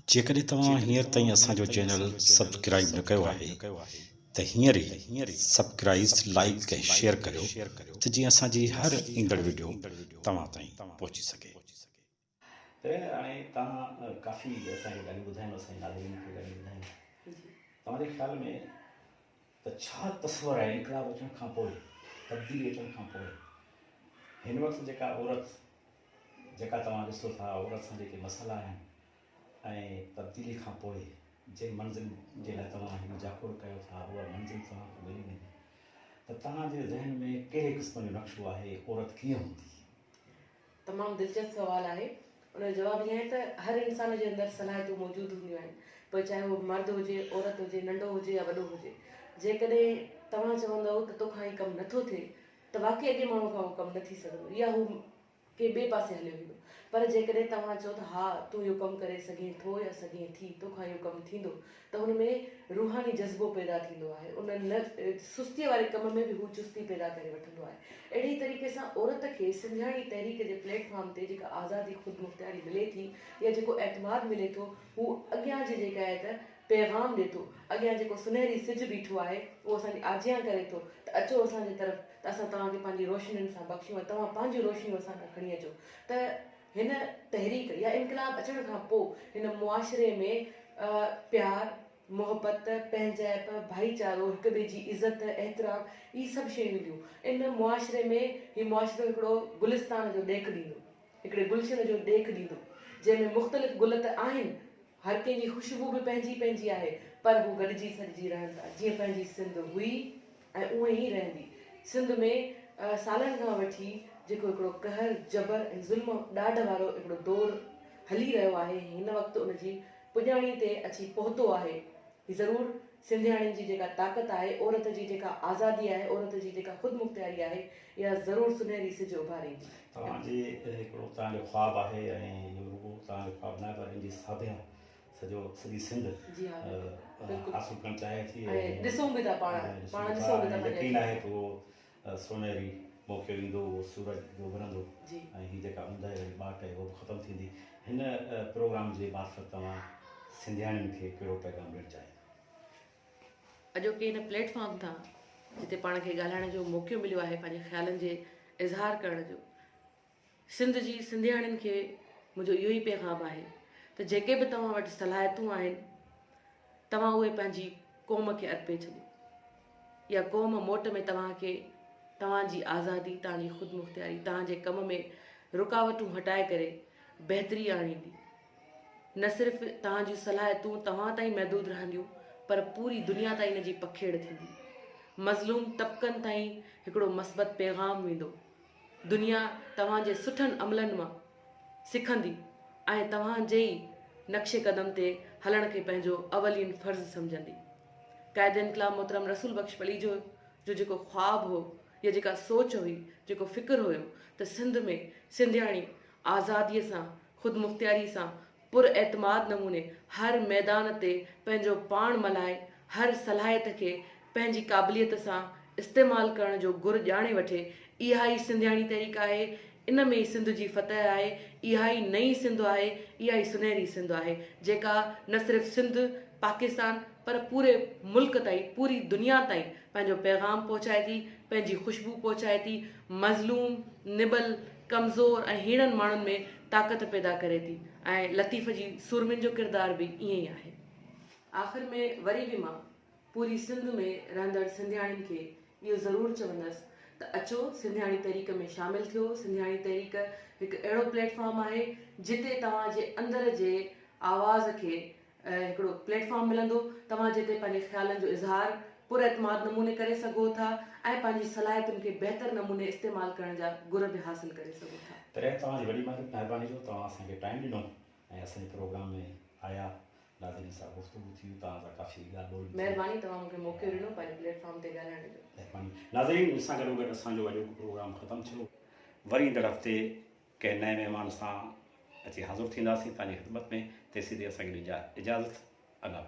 जेकॾहिं तव्हां हींअर ताईं असांजो चैनल सब्सक्राइब न कयो आहे त हींअर ई सब्सक्राइब लाइक ऐं शेयर करियो त जीअं असांजी हर ईंदड़ वीडियो तव्हां ताईं पहुची सघे। हाणे तव्हां काफ़ी असांखे ॻाल्हियूं ॿुधायूं, असांजे नाज़रीन खे ॻाल्हियूं ॿुधायूं, तव्हांजे ख़्याल में त छा तस्वर आहे इनकलाब अचण खां पोइ, तब्दीली अचण खां पोइ हिन वक़्तु जेका औरत जेका तव्हां ॾिसो था, औरत सां जेके मसइला आहिनि ऐं तब्दीली खां पोइ जंहिं मंज़िल जे लाइ तव्हां हिन जाकोड़ कयो था उहा मंज़िल तव्हांखे मिली वेंदी, त तव्हांजे ज़हन में कहिड़े क़िस्म जो नक्शो आहे, औरत कीअं हूंदी? तमामु दिलचस्प सुवाल आहे। उन जो जवाबु इहो आहे त हर इंसान जे अंदरि सलाहियतूं मौजूदु हूंदियूं आहिनि, पोइ चाहे उहो मर्द हुजे, औरत हुजे, नंढो हुजे या वॾो हुजे। जेकॾहिं तव्हां चवंदव त तोखां ही कमु नथो थिए त वाक़ई अॻे माण्हू खां उहो कमु न थी सघंदो या हू के ॿिए पासे हलियो वेंदो। पर जेकॾहिं तव्हां चओ त हा तूं इहो कमु करे सघें थो या सघें थी, तोखां इहो कमु थींदो, त हुन में रूहानी जज़्बो पैदा थींदो आहे। उन न सुस्तीअ वारे कम में बि हू चुस्ती पैदा करे वठंदो आहे। अहिड़ी तरीक़े सां औरत खे सिंधियाणी तहरीक जे प्लेटफॉर्म ते जेका आज़ादी ख़ुदि मुख़्तियारी मिले थी या जेको एतमाद मिले थो, हू अॻियां जी जेका आहे त पैगाम ॾिए थो। अॻियां जेको सुनहरी सिज बीठो आहे उहो असांजी आजियां करे थो त अचो असांजे तरफ़, त असां तव्हांखे पंहिंजी रोशनियुनि सां बख़्शियूं, तव्हां पंहिंजूं रोशनियूं असां खां खणी अचो। त हिन तहरीक या इनकलाब अचण खां पोइ हिन मुआशिरे में प्यार, मोहबत, पंहिंजाइप, भाईचारो, हिक ॿिए जी इज़त, एतिराम, इहे सभु शयूं ईंदियूं। इन मुआशिरे में हीउ मुआशिरो हिकिड़ो गुलिस्तान जो ॾेख ॾींदो, हिकिड़े गुलशन जो ॾेख ॾींदो, जंहिंमें मुख़्तलिफ़ गुल त आहिनि, हर कंहिंजी ख़ुशबू बि पंहिंजी पंहिंजी आहे, पर हू गॾिजी सॾिजी रहनि था जीअं पंहिंजी सिंध हुई ऐं उहे ई रहंदी। सिंध में सालनि खां वठी जेको हिकिड़ो कहर, जबर ऐं ज़ुल्म ॾाढ वारो हिकिड़ो दौरु हली रहियो आहे, हिन वक़्तु उनजी पुॼाणी ते अची पहुतो आहे। ज़रूरु सिंधियाणियुनि जी जेका ताक़त आहे, औरत जी जेका आज़ादी आहे, औरत जी जेका ख़ुदि मुख़्तियारी आहे, इहा ज़रूरु सुनहरी सिज उभारींदी। तव्हांजे हिकिड़ो तव्हांजो ख्वाबु आहे ऐं इहो रुॻो तव्हांजो ख्वाबु न आहे, पर हिन जी साबिया सॼी सिंध हासिल करणु चाहे थी, ॾिसूं बि था पाण ॾिसूं बि था। यकीन आहे त उहो सुनहरी मौक़ो ईंदो, उहो सूरज उभरंदो ऐं हीअ जेका ऊंदहि वारी बाट आहे उहो बि ख़तमु थींदी। हिन प्रोग्राम जे मार्फत तव्हां सिंधियाणियुनि खे कहिड़ो पैगाम ॾियणु चाहियो? अॼोके हिन प्लेटफॉर्म तां जिते पाण खे ॻाल्हाइण जो मौक़ो मिलियो आहे, पंहिंजे ख़्यालनि जे इज़हार करण जो, सिंध जी सिंधियाणियुनि खे मुंहिंजो इहो ई पैगाम आहे त जेके बि तव्हां वटि सलाहियतूं आहिनि, तव्हां उहे पंहिंजी क़ौम खे अर्पे छॾियो, या क़ौम मोट में तव्हांखे तव्हांजी आज़ादी, तव्हांजी ख़ुदि मुख़्तियारी, तव्हांजे कम में रुकावटूं हटाए करे बहितरी आणींदी। न सिर्फ़ु तव्हांजूं सलाहियतूं तव्हां ताईं महदूदु रहंदियूं, पर पूरी दुनिया ताईं इन जी पखेड़ थींदी। मज़लूम तबक़नि ताईं हिकिड़ो मस्बत पैगाम वेंदो। दुनिया तव्हांजे सुठनि अमलनि मां सिखंदी ऐं तव्हांजे ई नक्शे क़दम ते हलण खे पंहिंजो अवलीन फ़र्ज़ु सम्झंदी। क़ाइदे इनक़लाब मोहतरम रसूल बख़्श अली जो जेको ख्वाबु हो या जेका सोच हुई, जेको फ़िक्र हुयो त सिंध में सिंधियाणी आज़ादीअ सां, ख़ुदि मुख़्तियारी सां, पुरएतमाद नमूने हर मैदान ते पंहिंजो पाण मल्हाए, हर सलाहियत खे पंहिंजी क़ाबिलियत सां इस्तेमालु करण जो गुर ॼाणे वठे, इहा ई सिंधियाणी तहरीक आहे। इन में ई सिंध जी फतह आहे। इहा ई नई सिंध आहे, इहा ई सुनहरी सिंध आहे, जेका न सिर्फ़ु सिंध, पाकिस्तान, पर पूरे मुल्क ताईं, पूरी दुनिया ताईं पंहिंजो पैगाम पहुचाए थी, पंहिंजी ख़ुशबू पहुचाए थी, मज़लूम, निबल, कमज़ोर ऐं हीणनि माण्हुनि में ताक़त पैदा करे थी, ऐं लतीफ़ जी सुरमिन जो किरदार बि ईअं ई आहे। आख़िर में वरी बि मां पूरी सिंध में रहंदड़ सिंधियाणियुनि खे इहो ज़रूरु चवंदसि त अचो सिंधियाणी तहरीक में शामिलु थियो। सिंधियाणी तहरीक हिकु अहिड़ो प्लेटफॉर्म आहे जिते तव्हांजे अंदर जे आवाज़ खे हिकिड़ो प्लेटफॉर्म मिलंदो, तव्हां जिते पंहिंजे ख़्यालनि जो इज़हार पुरएतमाद नमूने करे सघो था ऐं पंहिंजी सलाहियतुनि खे बहितर नमूने इस्तेमालु करण जा गुर बि हासिलु करे सघो था। तॾहिं तव्हांजी वॾी महिरबानी जो तव्हां असांखे टाइम ॾिनो ऐं असांजे प्रोग्राम में आया, नाज़रीन सां गुफ़्तगू थी, तव्हां सां काफ़ी ॻाल्हि ॿोल। महिरबानी, तव्हां मूंखे मौक़ो ॾिनो पंहिंजे प्लेटफॉर्म ते ॻाल्हाइण जो। महिरबानी। नाज़रीन, मूंसां गॾोगॾु असांजो वॾो प्रोग्राम ख़तमु थियो। वरी ईंदड़ हफ़्ते कंहिं नए महिमान सां अची हाज़िर थींदासीं तव्हांजी ख़िदमत में। तेसीं ताईं असांखे इजाज़त। अल्लाह।